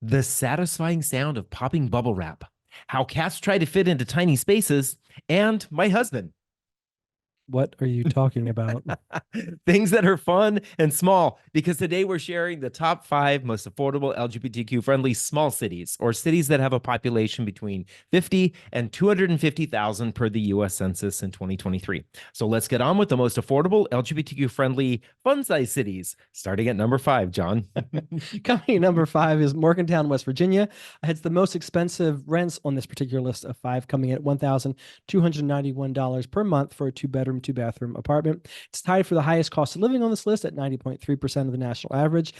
The satisfying sound of popping bubble wrap, how cats try to fit into tiny spaces, and my husband. What are you talking about? Things that are fun and small, because today we're sharing the top 5 most affordable LGBTQ friendly small cities, or cities that have a population between 50 and 250,000 per the US Census in 2023. So let's get on with the most affordable LGBTQ friendly fun size cities, starting at number 5, John. Coming at number 5 is Morgantown, West Virginia. It's the most expensive rents on this particular list of 5, coming in at $1,291 per month for a 2-bedroom, 2-bathroom apartment. It's tied for the highest cost of living on this list at 90.3% of the national average.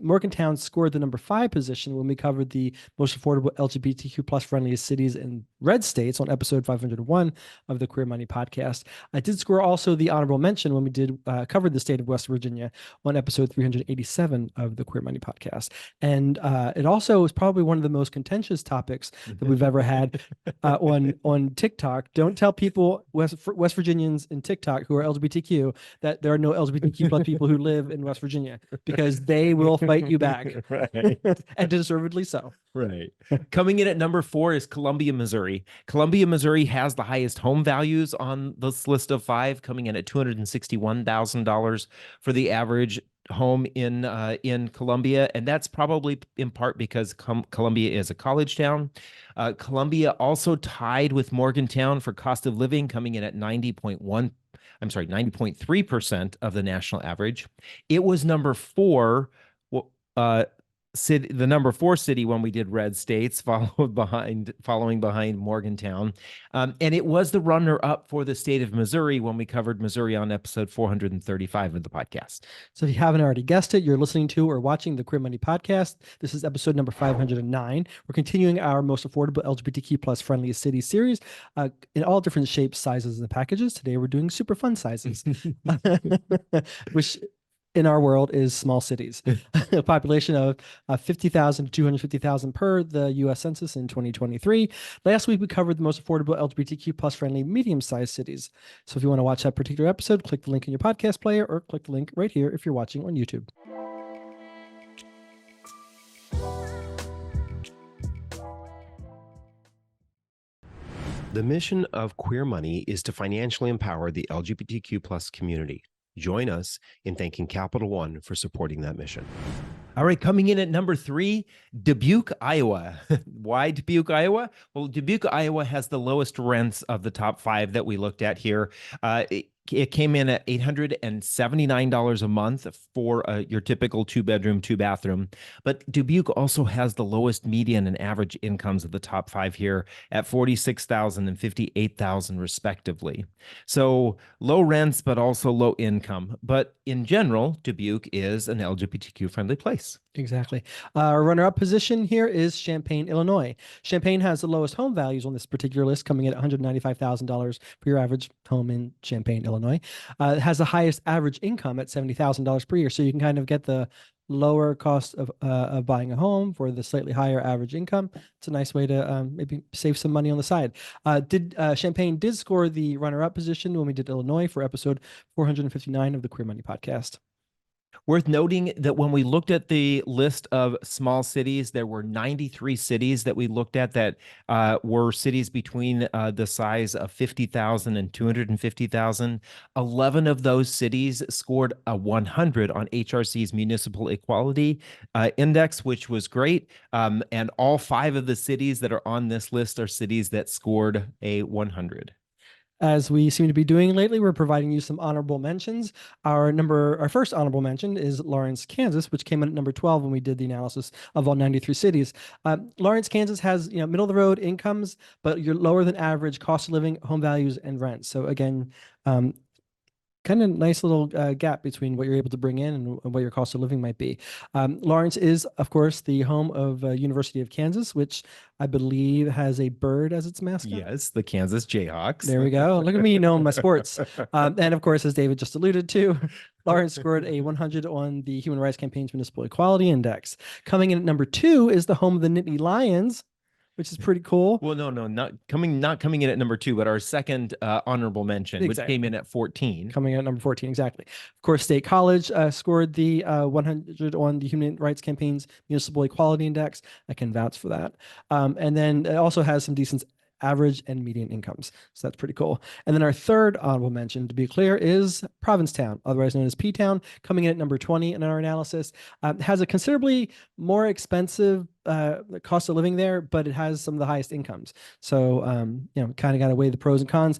Morgantown scored the number 5 position when we covered the most affordable LGBTQ plus friendliest cities in red states on episode 501 of the Queer Money podcast. I did score also the honorable mention when we did covered the state of West Virginia on episode 387 of the Queer Money podcast. And it also is probably one of the most contentious topics that we've ever had on TikTok. Don't tell people, West Virginians in TikTok who are LGBTQ, that there are no LGBTQ plus people who live in West Virginia, because they will fight you back. Right. And deservedly so. Right. Coming in at number 4 is Columbia, Missouri. Columbia, Missouri has the highest home values on this list of 5, coming in at $261,000 for the average home in Columbia, and that's probably in part because Columbia is a college town. Columbia also tied with Morgantown for cost of living, coming in at 90.3% of the national average. It was number 4 city, the number 4 city when we did red states, following behind Morgantown. And it was the runner-up for the state of Missouri when we covered Missouri on episode 435 of the podcast. So if you haven't already guessed it, you're listening to or watching the Queer Money podcast. This is episode number 509. We're continuing our most affordable LGBTQ plus friendliest cities series in all different shapes, sizes, and packages. Today we're doing super fun sizes, which in our world is small cities. A population of 50,000 to 250,000 per the US Census in 2023. Last week, we covered the most affordable LGBTQ plus friendly medium-sized cities. So if you want to watch that particular episode, click the link in your podcast player or click the link right here if you're watching on YouTube. The mission of Queer Money is to financially empower the LGBTQ plus community. Join us in thanking Capital One for supporting that mission. All right, coming in at number 3, Dubuque, Iowa. Why Dubuque, Iowa? Well, Dubuque, Iowa has the lowest rents of the top 5 that we looked at here. It came in at $879 a month for your typical 2-bedroom, 2-bathroom. But Dubuque also has the lowest median and average incomes of the top 5 here at $46,000 and $58,000 respectively. So low rents, but also low income. But in general, Dubuque is an LGBTQ friendly place. Exactly. Our runner-up position here is Champaign, Illinois. Champaign has the lowest home values on this particular list, coming in at $195,000 for your average home in Champaign, Illinois. It has the highest average income at $70,000 per year, so you can kind of get the lower cost of buying a home for the slightly higher average income. It's a nice way to maybe save some money on the side. Champaign did score the runner-up position when we did Illinois for episode 459 of the Queer Money podcast. Worth noting that when we looked at the list of small cities, there were 93 cities that we looked at that were cities between the size of 50,000 and 250,000. 11 of those cities scored a 100 on HRC's Municipal Equality Index, which was great. And all 5 of the cities that are on this list are cities that scored a 100. As we seem to be doing lately, we're providing you some honorable mentions. Our first honorable mention is Lawrence, Kansas, which came in at number 12 when we did the analysis of all 93 cities. Lawrence, Kansas has middle of the road incomes, but you're lower than average cost of living, home values, and rent. So again, kind of nice little gap between what you're able to bring in and what your cost of living might be. Lawrence is, of course, the home of University of Kansas, which I believe has a bird as its mascot. Yes, the Kansas Jayhawks. There we go. Look at me knowing my sports. And of course, as David just alluded to, Lawrence scored a 100 on the Human Rights Campaign's Municipal Equality Index. Coming in at number 2 is the home of the Nittany Lions, which is pretty cool. Well, no, not coming in at number 2, but our second honorable mention, which came in at 14. Coming in at number 14, exactly. Of course, State College scored the 100 on the Human Rights Campaign's Municipal Equality Index. I can vouch for that. And then it also has some decent average and median incomes. So that's pretty cool. And then our third honorable mention, to be clear, is Provincetown, otherwise known as P-Town, coming in at number 20 in our analysis. Has a considerably more expensive cost of living there, but it has some of the highest incomes. So, kind of got to weigh the pros and cons.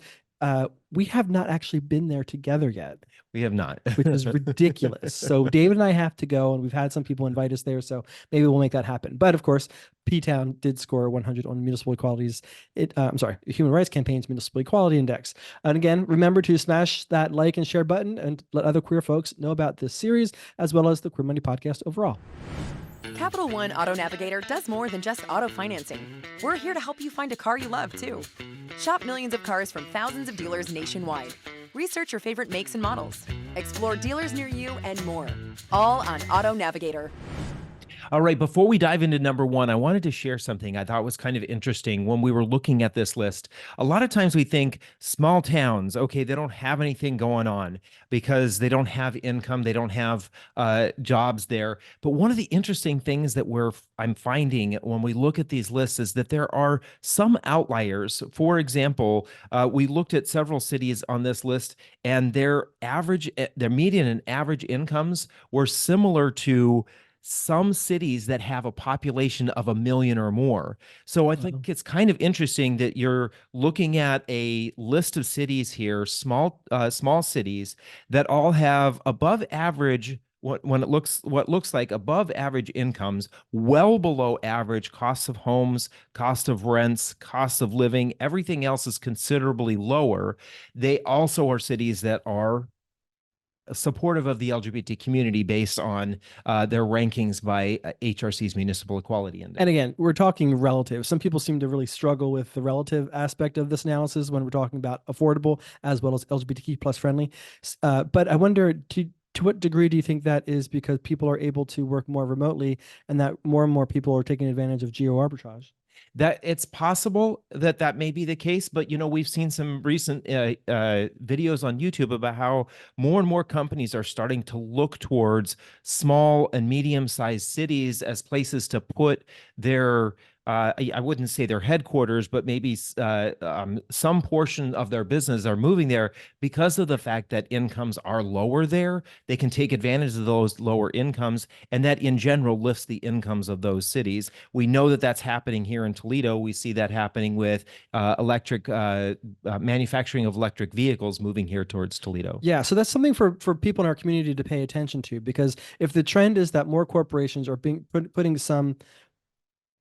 We have not actually been there together yet. We have not, which is ridiculous. So David and I have to go, and we've had some people invite us there. So maybe we'll make that happen. But of course, P-Town did score 100 on Municipal Equality's, Human Rights Campaign's Municipal Equality Index. And again, remember to smash that like and share button and let other queer folks know about this series, as well as the Queer Money podcast overall. Capital One Auto Navigator does more than just auto financing. We're here to help you find a car you love, too. Shop millions of cars from thousands of dealers nationwide. Research your favorite makes and models. Explore dealers near you and more. All on Auto Navigator. All right, before we dive into number 1, I wanted to share something I thought was kind of interesting when we were looking at this list. A lot of times we think small towns, okay, they don't have anything going on because they don't have income, they don't have jobs there. But one of the interesting things that I'm finding when we look at these lists is that there are some outliers. For example, we looked at several cities on this list, and their median and average incomes were similar to some cities that have a population of 1 million or more. So I think it's kind of interesting that you're looking at a list of cities here, small cities that all have above average, what looks like above average incomes, well below average costs of homes, cost of rents, cost of living. Everything else is considerably lower. They also are cities that are supportive of the LGBT community based on their rankings by HRC's Municipal Equality Index. And again, we're talking relative. Some people seem to really struggle with the relative aspect of this analysis when we're talking about affordable as well as LGBTQ plus friendly. But I wonder, to what degree do you think that is because people are able to work more remotely and that more and more people are taking advantage of geo arbitrage? That it's possible that may be the case, but we've seen some recent videos on YouTube about how more and more companies are starting to look towards small and medium-sized cities as places to put their I wouldn't say their headquarters, but maybe some portion of their business are moving there because of the fact that incomes are lower there. They can take advantage of those lower incomes, and that in general lifts the incomes of those cities. We know that that's happening here in Toledo. We see that happening with electric manufacturing of electric vehicles moving here towards Toledo. Yeah, so that's something for people in our community to pay attention to, because if the trend is that more corporations are putting some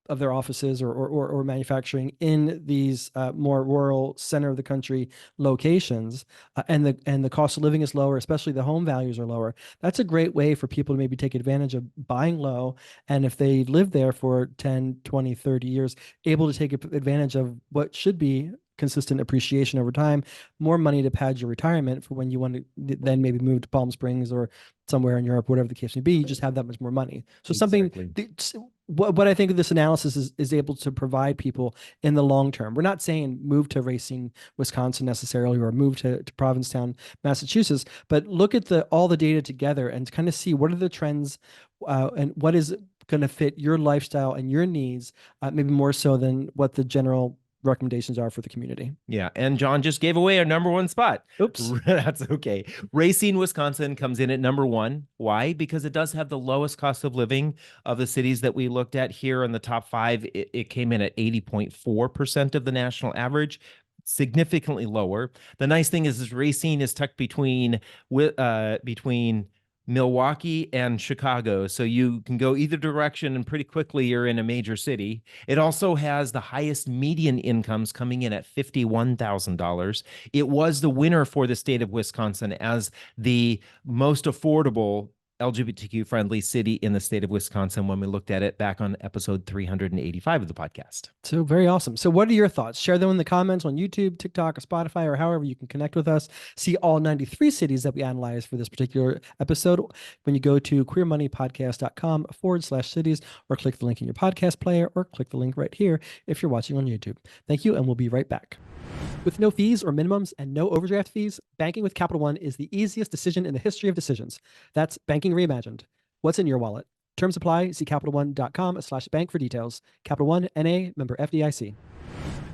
of their offices or manufacturing in these more rural center of the country locations, and the cost of living is lower, especially the home values are lower, that's a great way for people to maybe take advantage of buying low. And if they live there for 10, 20, 30 years, able to take advantage of what should be consistent appreciation over time, more money to pad your retirement for when you want to then maybe move to Palm Springs or somewhere in Europe, whatever the case may be. You just have that much more money. So what I think of this analysis is able to provide people in the long term. We're not saying move to Racine, Wisconsin necessarily, or move to Provincetown, Massachusetts, but look at all the data together and kind of see what are the trends and what is going to fit your lifestyle and your needs, maybe more so than what the general recommendations are for the community. Yeah, and John just gave away our number 1 spot. Oops. That's okay. Racine, Wisconsin comes in at number 1. Why? Because it does have the lowest cost of living of the cities that we looked at here in the top 5. It came in at 80.4% of the national average, significantly lower. The nice thing is Racine is tucked between Milwaukee and Chicago, so you can go either direction and pretty quickly you're in a major city. It also has the highest median incomes, coming in at $51,000. It was the winner for the state of Wisconsin as the most affordable LGBTQ friendly city in the state of Wisconsin when we looked at it back on episode 385 of the podcast. So very awesome. So what are your thoughts? Share them in the comments on YouTube, TikTok, or Spotify, or however you can connect with us. See all 93 cities that we analyzed for this particular episode when you go to queermoneypodcast.com/cities, or click the link in your podcast player, or click the link right here if you're watching on YouTube. Thank you, and we'll be right back. With no fees or minimums and no overdraft fees, banking with Capital One is the easiest decision in the history of decisions. That's banking reimagined. What's in your wallet? Terms apply. See CapitalOne.com/bank for details. Capital One, N.A., member FDIC.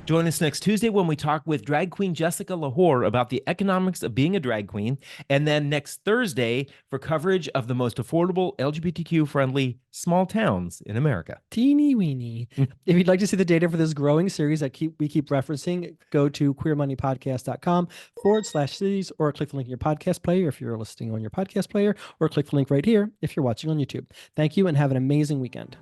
Join us next Tuesday when we talk with drag queen Jessica Lahore about the economics of being a drag queen. And then next Thursday for coverage of the most affordable LGBTQ-friendly small towns in America. Teeny weeny. If you'd like to see the data for this growing series that we keep referencing, go to queermoneypodcast.com/cities, or click the link in your podcast player if you're listening on your podcast player, or click the link right here if you're watching on YouTube. Thank you and have an amazing weekend.